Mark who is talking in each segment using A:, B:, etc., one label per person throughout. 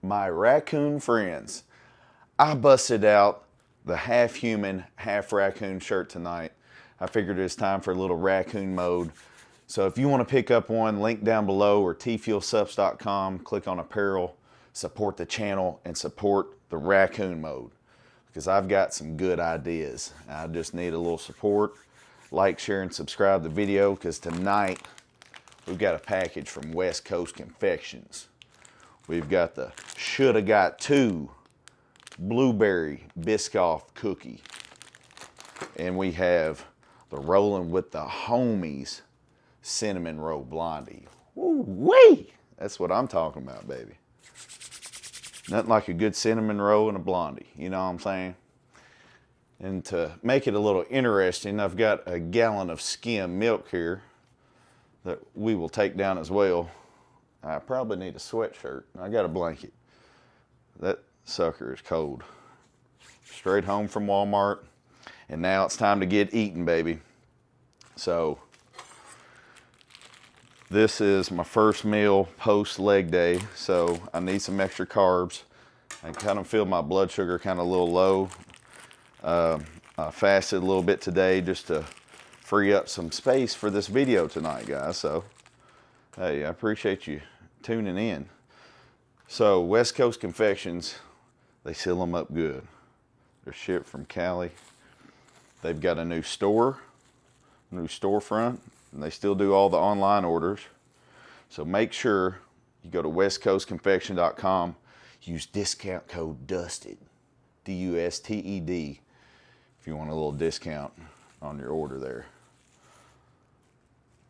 A: my raccoon friends. I busted out the half human, half raccoon shirt tonight. I figured it's time for a little raccoon mode. So if you want to pick up one, link down below, or tfuelsubs.com, click on apparel, support the channel, and support the raccoon mode. Because I've got some good ideas. I just need a little support. Like, share, and subscribe to the video, because tonight we've got a package from West Coast Confections. We've got the Shoulda Got Two Blueberry Biscoff Cookie. And we have the Rollin' with the Homies Cinnamon Roll Blondie. Woo-wee! That's what I'm talking about, baby. Nothing like a good cinnamon roll and a blondie, you know what I'm saying? And to make it a little interesting, I've got a gallon of skim milk here that we will take down as well. I probably need a sweatshirt. I got a blanket. That sucker is cold. Straight home from Walmart. And now it's time to get eating, baby. So this is my first meal post leg day, so I need some extra carbs. I kind of feel my blood sugar kind of a little low. I fasted a little bit today just to free up some space for this video tonight, guys. So, hey, I appreciate you tuning in. So, West Coast Confections, they seal them up good. They're shipped from Cali. They've got a new store, new storefront, and they still do all the online orders. So make sure you go to westcoastconfection.com, use discount code DUSTED, D-U-S-T-E-D, if you want a little discount on your order there.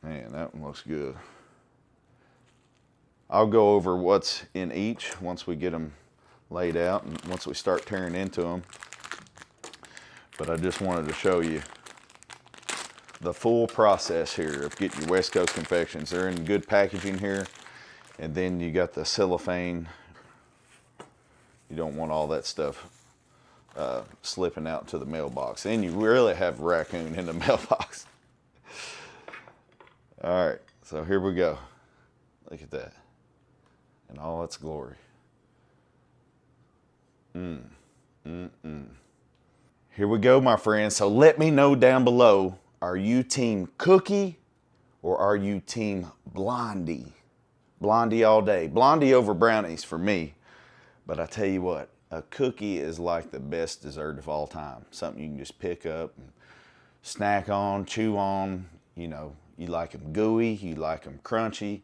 A: Man, that one looks good. I'll go over what's in each once we get them laid out and once we start tearing into them. But I just wanted to show you the full process here of getting your West Coast Confections. They're in good packaging here. And then you got the cellophane. You don't want all that stuff slipping out to the mailbox. Then you really have raccoon in the mailbox. All right, so here we go. Look at that. In all its glory. Here we go, my friends. So let me know down below, are you team cookie or are you team blondie? Blondie all day. Blondie over brownies for me. But I tell you what, a cookie is like the best dessert of all time. Something you can just pick up and snack on, chew on. You know, you like them gooey, you like them crunchy.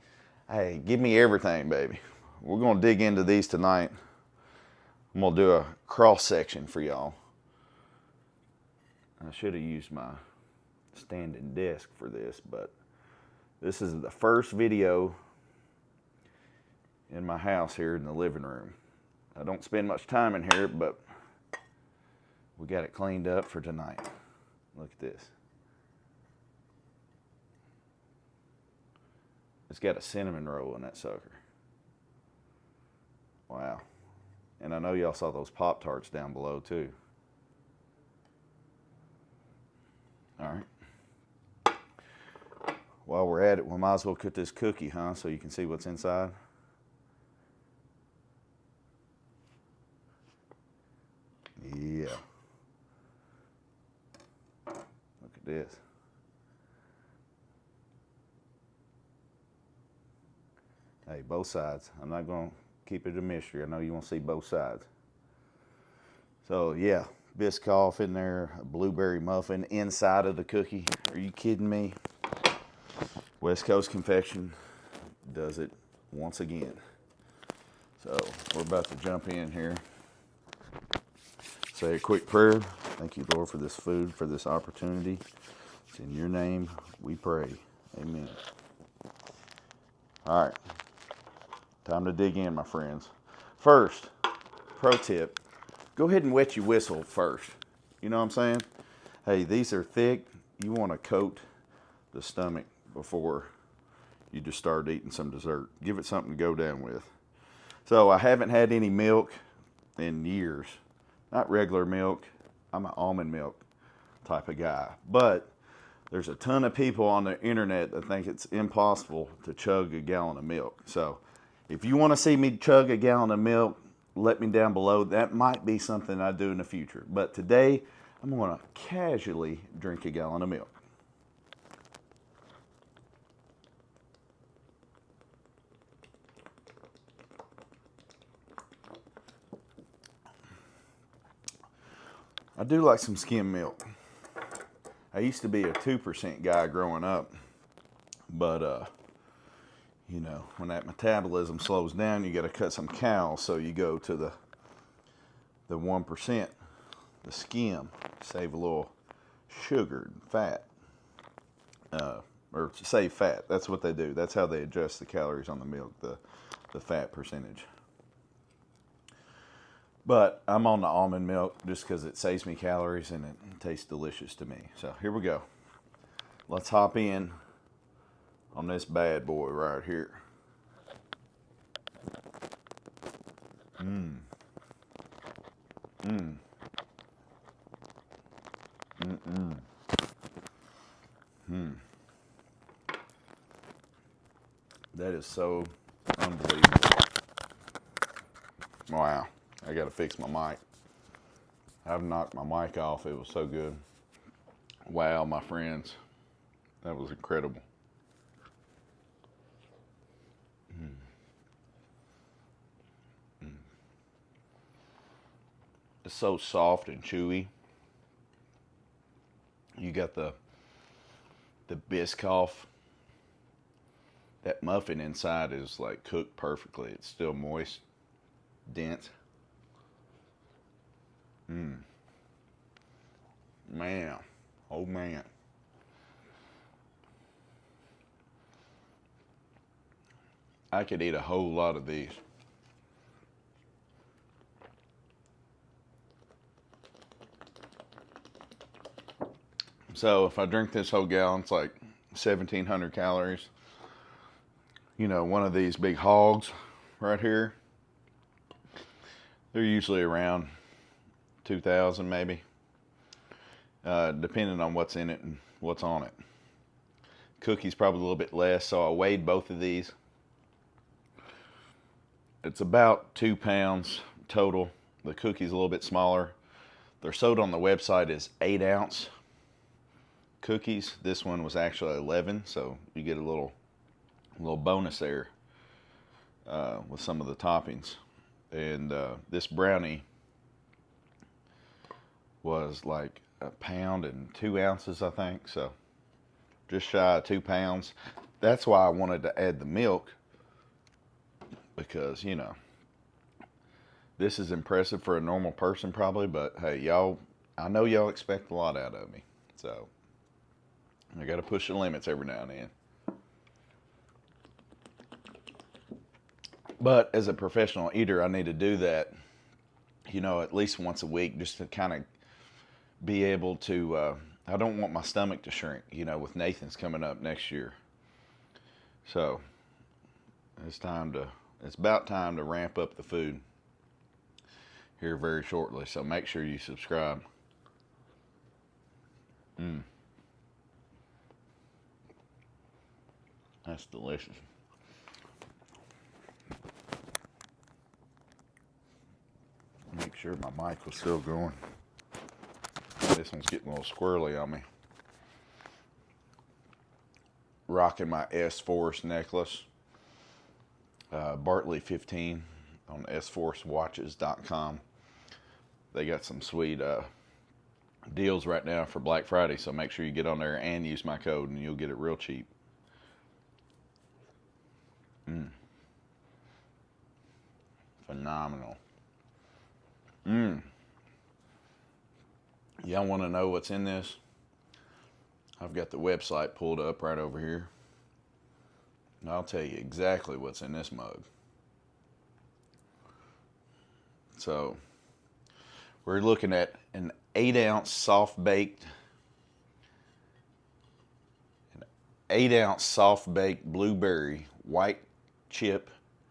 A: Hey, give me everything, baby. We're gonna dig into these tonight. I'm gonna do a cross section for y'all. I should have used my standing desk for this, but this is the first video in my house here in the living room. I don't spend much time in here, but we got it cleaned up for tonight. Look at this. It's got a cinnamon roll in that sucker. Wow. And I know y'all saw those Pop-Tarts down below too. All right. While we're at it, we might as well cut this cookie, huh? So you can see what's inside. Yeah. Look at this. Hey, both sides. I'm not going to keep it a mystery. I know you want to see both sides. So, yeah. Biscoff in there, a blueberry muffin inside of the cookie. Are you kidding me? West Coast Confection does it once again. So we're about to jump in here. Say a quick prayer. Thank you, Lord, for this food, for this opportunity. It's in your name we pray. Amen. All right. Time to dig in, my friends. First, pro tip. Go ahead and wet your whistle first. You know what I'm saying? Hey, these are thick. You want to coat the stomach before you just start eating some dessert. Give it something to go down with. So I haven't had any milk in years. Not regular milk. I'm an almond milk type of guy. But there's a ton of people on the internet that think it's impossible to chug a gallon of milk. So If you want to see me chug a gallon of milk, let me down below. That might be something I do in the future. But today, I'm going to casually drink a gallon of milk. I do like some skim milk. I used to be a 2% guy growing up, but you know, when that metabolism slows down, you got to cut some cows, so you go to the 1%, the skim, save a little sugar and fat, or save fat. That's what they do. That's how they adjust the calories on the milk, the fat percentage. But I'm on the almond milk just because it saves me calories and it tastes delicious to me. So here we go. Let's hop in on this bad boy right here. That is so unbelievable. Wow. I gotta fix my mic. I've knocked my mic off. It was so good. Wow, my friends. That was incredible. It's so soft and chewy. You got the Biscoff. That muffin inside is like cooked perfectly. It's still moist, dense. Man, oh man. I could eat a whole lot of these. So if I drink this whole gallon, it's like 1,700 calories. You know, one of these big hogs right here, they're usually around 2,000 maybe, depending on what's in it and what's on it. Cookies probably a little bit less, so I weighed both of these. It's about 2 pounds total. The cookie's a little bit smaller. They're sold on the website as 8-ounce cookies. This one was actually 11, so you get a little bonus there with some of the toppings. And this brownie was like 1 pound and 2 ounces, I think. So just shy of 2 pounds. That's why I wanted to add the milk, because, you know, this is impressive for a normal person probably, but hey, y'all, I know y'all expect a lot out of me. So I got to push the limits every now and then. But as a professional eater, I need to do that, you know, at least once a week, just to kind of be able to, I don't want my stomach to shrink, you know, with Nathan's coming up next year. So it's about time to ramp up the food here very shortly. So make sure you subscribe. That's delicious. Make sure my mic was still going. This one's getting a little squirrely on me. Rocking my S-Force necklace. Bartley 15 on sforcewatches.com. They got some sweet deals right now for Black Friday, so make sure you get on there and use my code and you'll get it real cheap. Phenomenal. Y'all want to know what's in this? I've got the website pulled up right over here. And I'll tell you exactly what's in this mug. So we're looking at an 8-ounce soft-baked blueberry white chip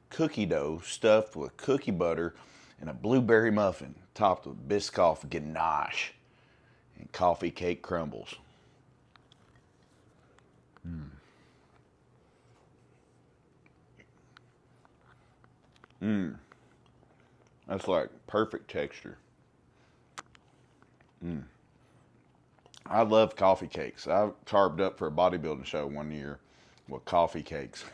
A: cookie dough stuffed with cookie butter and a blueberry muffin topped with Biscoff ganache and coffee cake crumbles. Mmm. That's like perfect texture. I love coffee cakes. I carved up for a bodybuilding show one year with coffee cakes.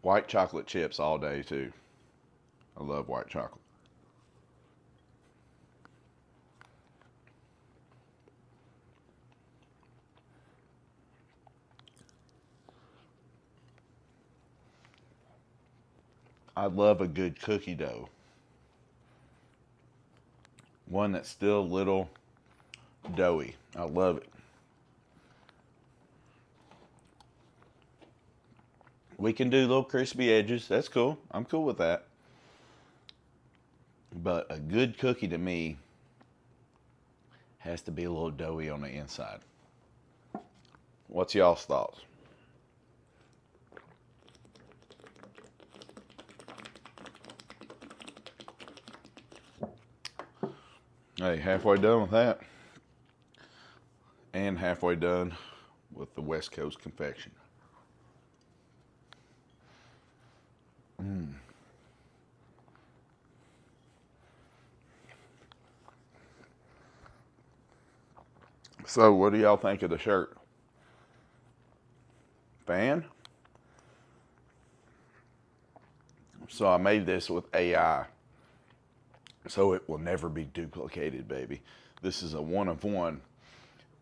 A: White chocolate chips all day too. I love white chocolate. I love a good cookie dough. One that's still a little doughy. I love it. We can do little crispy edges. That's cool. I'm cool with that. But a good cookie to me has to be a little doughy on the inside. What's y'all's thoughts? Hey, halfway done with that. And halfway done with the West Coast confection. So, what do y'all think of the shirt? Fan? So, I made this with AI, so it will never be duplicated, baby. This is a one of one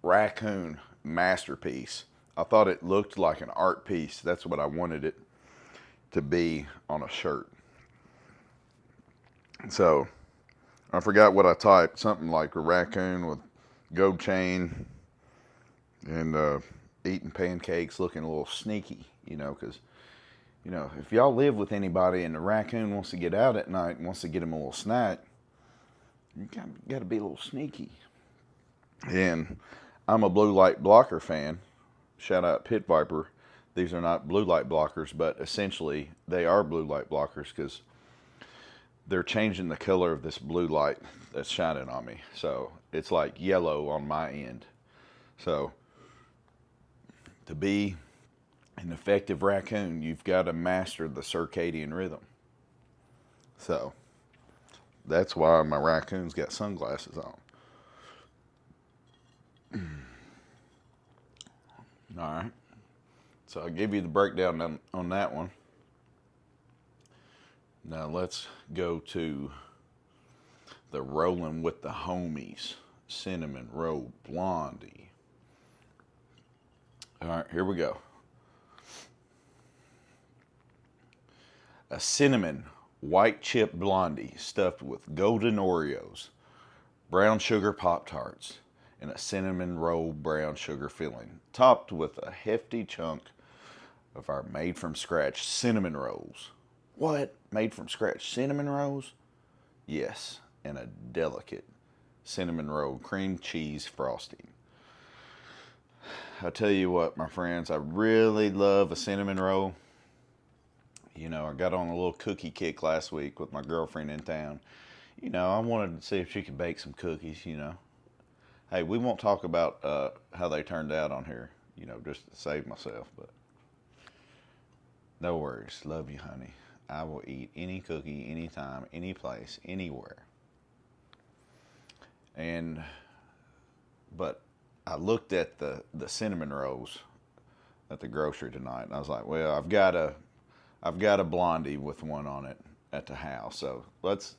A: raccoon masterpiece. I thought it looked like an art piece. That's what I wanted it to be on a shirt. So, I forgot what I typed. Something like a raccoon with gold chain and eating pancakes, looking a little sneaky, because, if y'all live with anybody and the raccoon wants to get out at night and wants to get him a little snack, you got to be a little sneaky. And I'm a blue light blocker fan. Shout out Pit Viper. These are not blue light blockers, but essentially they are blue light blockers because they're changing the color of this blue light that's shining on me. So it's like yellow on my end. So to be an effective raccoon, you've got to master the circadian rhythm. So that's why my raccoon's got sunglasses on. All right. So I'll give you the breakdown on that one. Now let's go to the Rolling with the Homies Cinnamon Roll Blondie. All right, here we go. A cinnamon white chip blondie stuffed with golden Oreos, brown sugar Pop-Tarts, and a cinnamon roll brown sugar filling, topped with a hefty chunk of our made from scratch cinnamon rolls. What? Made from scratch cinnamon rolls? Yes, and a delicate cinnamon roll cream cheese frosting. I tell you what, my friends, I really love a cinnamon roll. I got on a little cookie kick last week with my girlfriend in town. I wanted to see if she could bake some cookies, Hey, we won't talk about how they turned out on here, just to save myself, but no worries. Love you, honey. I will eat any cookie, anytime, any place, anywhere. But I looked at the cinnamon rolls at the grocery tonight, and I was like, well, I've got a blondie with one on it at the house, so let's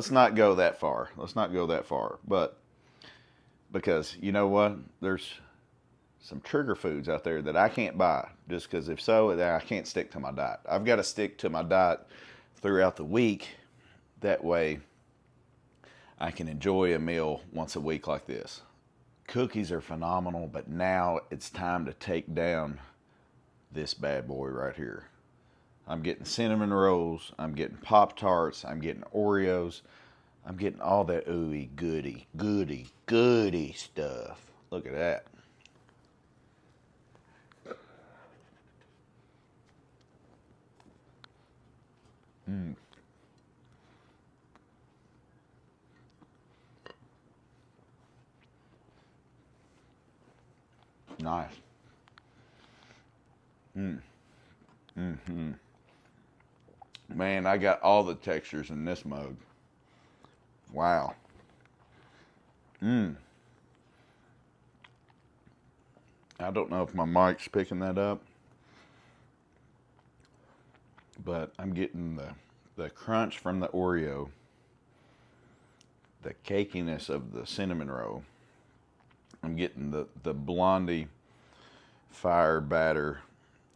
A: not go that far. Let's not go that far, but because you know what, there's some trigger foods out there that I can't buy just because if so, I can't stick to my diet. I've got to stick to my diet throughout the week. That way I can enjoy a meal once a week like this. Cookies are phenomenal, but now it's time to take down this bad boy right here. I'm getting cinnamon rolls, I'm getting Pop-Tarts, I'm getting Oreos, I'm getting all that ooey goody stuff. Look at that. Nice. Man, I got all the textures in this mug. Wow. I don't know if my mic's picking that up, but I'm getting the crunch from the Oreo, the cakiness of the cinnamon roll. I'm getting the blondie fire batter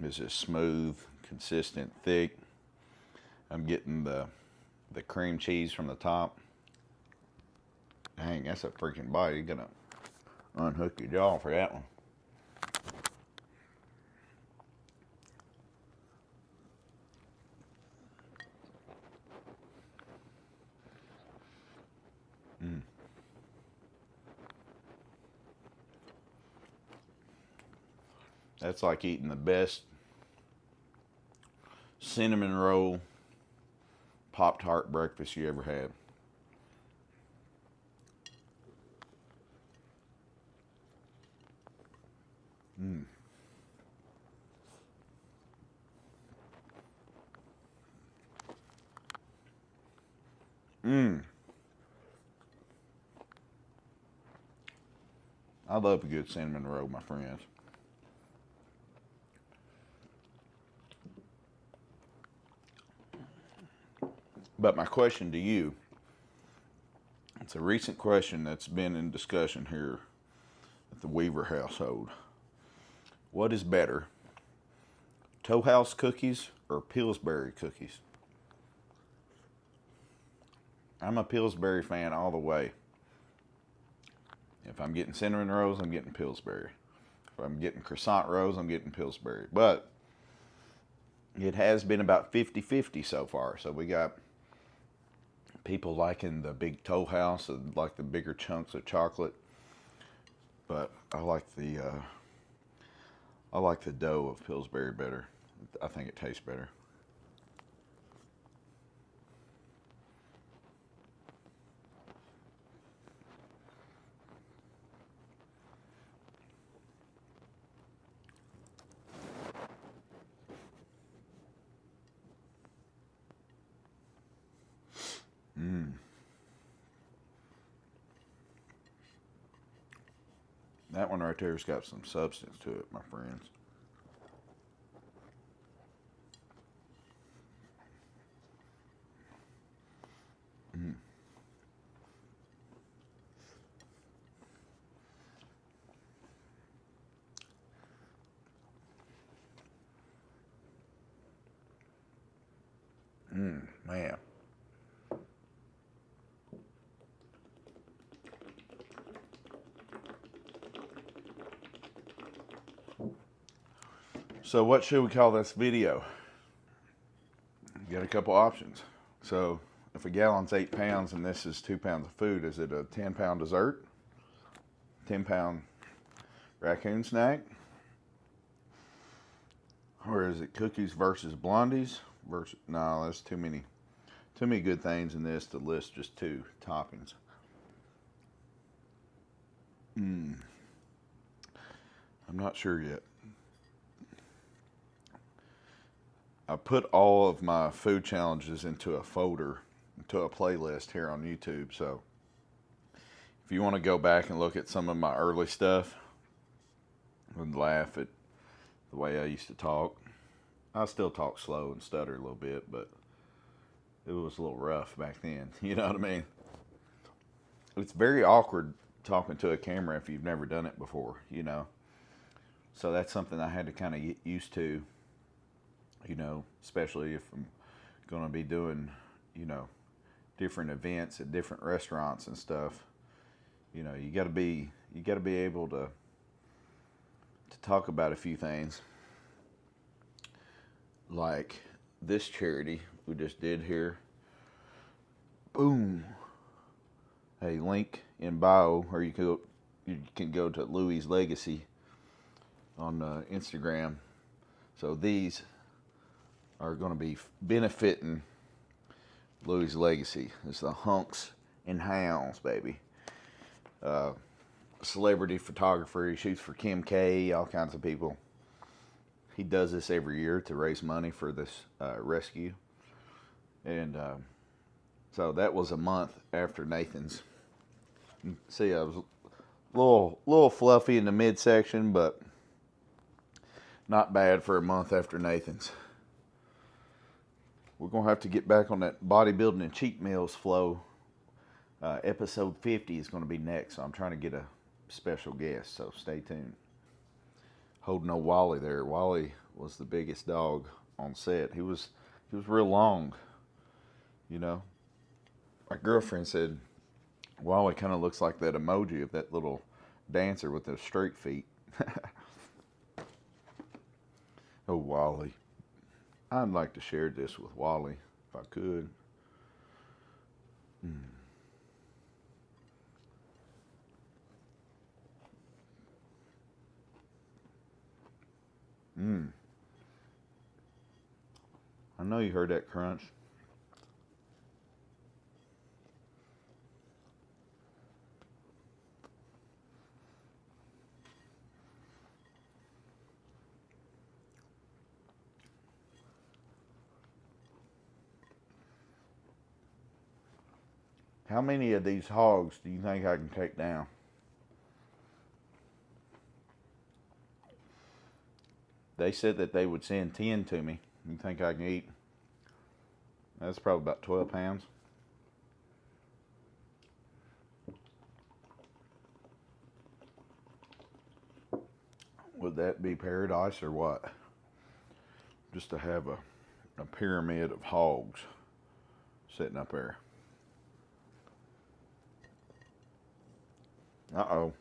A: is just smooth, consistent, thick. I'm getting the cream cheese from the top. Dang, that's a freaking bite. You're gonna unhook your jaw for that one. That's like eating the best cinnamon roll Pop-Tart breakfast you ever had. I love a good cinnamon roll, my friends. But my question to you, it's a recent question that's been in discussion here at the Weaver household. What is better, Toll House cookies or Pillsbury cookies? I'm a Pillsbury fan all the way. If I'm getting cinnamon rolls, I'm getting Pillsbury. If I'm getting croissant rolls, I'm getting Pillsbury. But it has been about 50-50 so far. So we got people liking the big Toll House, like the bigger chunks of chocolate. But I like the dough of Pillsbury better. I think it tastes better. That one right there's got some substance to it, my friends. Man. So what should we call this video? You got a couple options. So if a gallon's 8 pounds and this is 2 pounds of food, is it a 10-pound dessert? 10-pound raccoon snack? Or is it cookies versus blondies? No, that's too many good things in this to list just 2 toppings. I'm not sure yet. I put all of my food challenges into a folder, into a playlist here on YouTube. So if you want to go back and look at some of my early stuff and laugh at the way I used to talk. I still talk slow and stutter a little bit, but it was a little rough back then. You know what I mean? It's very awkward talking to a camera if you've never done it before, you know. So that's something I had to kind of get used to. You know, especially if I'm going to be doing, you know, different events at different restaurants and stuff. You know, you got to be able to talk about a few things, like this charity we just did here. Boom. A link in bio, or you can go to Louie's Legacy on Instagram. So these are going to be benefiting Louie's Legacy. It's the Hunks and Hounds, baby. Celebrity photographer. He shoots for Kim K, all kinds of people. He does this every year to raise money for this rescue. And so that was a month after Nathan's. See, I was a little fluffy in the midsection, but not bad for a month after Nathan's. We're going to have to get back on that bodybuilding and cheat meals flow. Episode 50 is going to be next, so I'm trying to get a special guest, so stay tuned. Holding old Wally there. Wally was the biggest dog on set. He was real long, you know. My girlfriend said Wally kind of looks like that emoji of that little dancer with the straight feet. Oh, Wally. I'd like to share this with Wally if I could. I know you heard that crunch. How many of these hogs do you think I can take down? They said that they would send 10 to me. You think I can eat? That's probably about 12 pounds. Would that be paradise or what? Just to have a pyramid of hogs sitting up there. Uh-oh.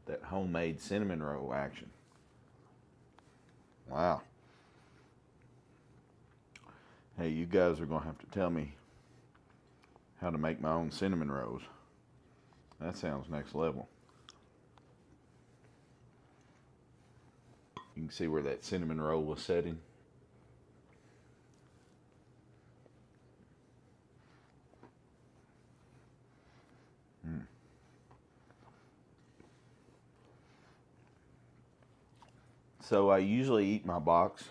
A: That homemade cinnamon roll action. Wow. Hey, you guys are going to have to tell me how to make my own cinnamon rolls. That sounds next level. You can see where that cinnamon roll was setting. So I usually eat my box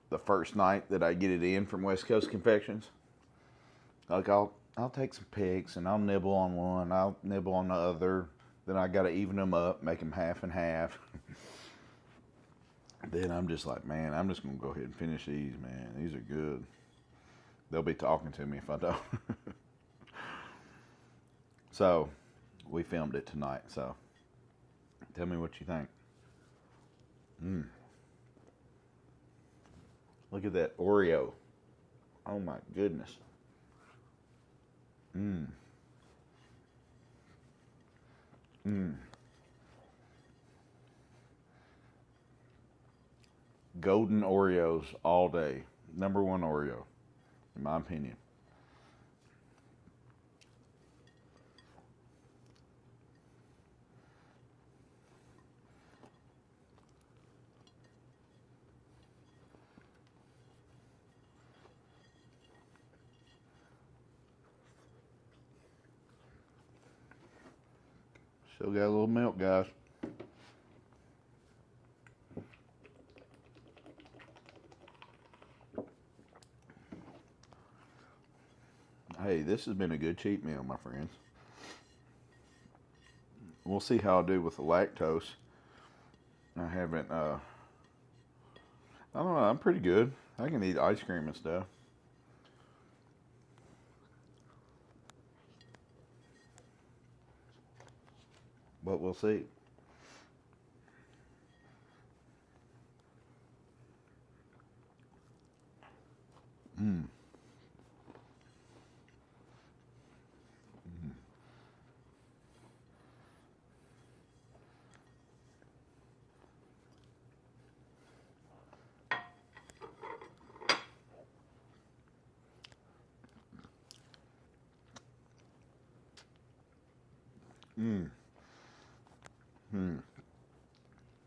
A: the first night that I get it in from West Coast Confections. Like I'll take some picks and I'll nibble on one, I'll nibble on the other. Then I got to even them up, make them half and half. Then I'm just like, man, I'm just going to go ahead and finish these, man. These are good. They'll be talking to me if I don't. So we filmed it tonight, so tell me what you think. Look at that Oreo. Oh my goodness. Golden Oreos all day. Number one Oreo, in my opinion. Still got a little milk, guys. Hey, this has been a good cheat meal, my friends. We'll see how I do with the lactose. I haven't, I don't know, I'm pretty good. I can eat ice cream and stuff. But we'll see.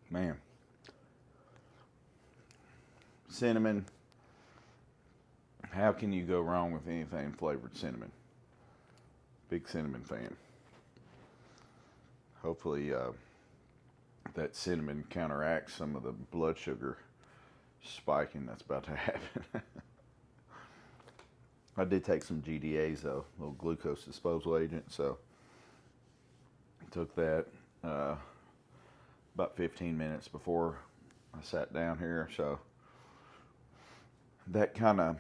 A: Man. Cinnamon. How can you go wrong with anything flavored cinnamon? Big cinnamon fan. Hopefully that cinnamon counteracts some of the blood sugar spiking that's about to happen. I did take some GDAs though, little glucose disposal agent, so I took that about 15 minutes before I sat down here, so that kind of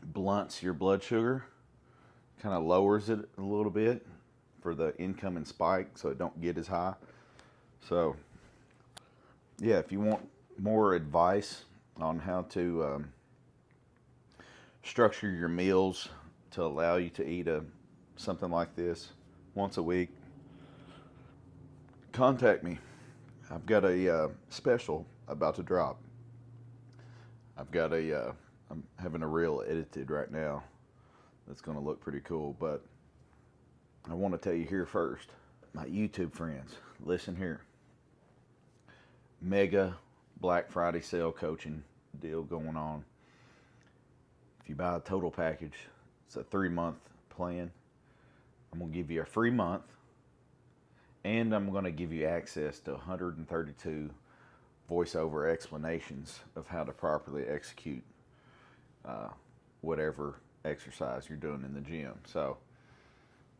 A: blunts your blood sugar, kind of lowers it a little bit for the incoming spike so it don't get as high. So yeah, if you want more advice on how to structure your meals to allow you to eat something like this once a week, contact me. I've got a special about to drop. I'm having a reel edited right now that's going to look pretty cool, but I want to tell you here first, my YouTube friends, listen here. Mega Black Friday sale coaching deal going on. If you buy a total package, it's a 3-month plan. I'm going to give you a free month, and I'm going to give you access to 132 voiceover explanations of how to properly execute whatever exercise you're doing in the gym. So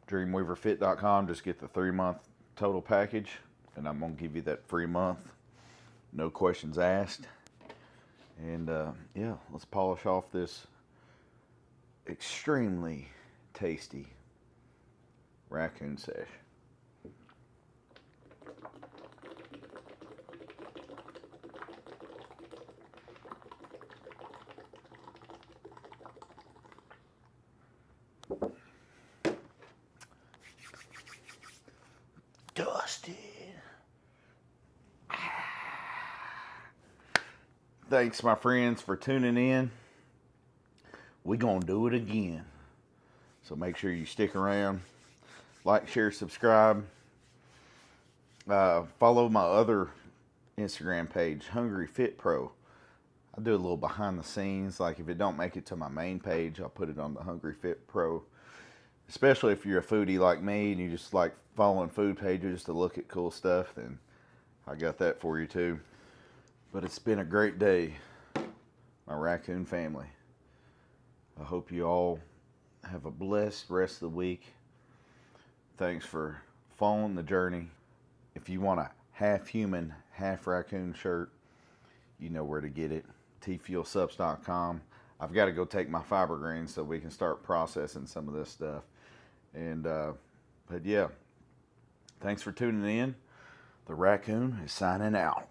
A: dreamweaverfit.com, just get the 3-month total package, and I'm going to give you that free month, no questions asked. And yeah, let's polish off this extremely tasty raccoon sesh. Dusted. Thanks, my friends, for tuning in. We're going to do it again. So make sure you stick around. Like, share, subscribe. Follow my other Instagram page, Hungry Fit Pro. I do a little behind the scenes. Like if it don't make it to my main page, I'll put it on the Hungry Fit Pro. Especially if you're a foodie like me and you just like following food pages to look at cool stuff, then I got that for you too. But it's been a great day, my raccoon family. I hope you all have a blessed rest of the week. Thanks for following the journey. If you want a half human, half raccoon shirt, you know where to get it. TFUELsubs.com. I've got to go take my fiber grains so we can start processing some of this stuff. And but yeah, thanks for tuning in. The raccoon is signing out.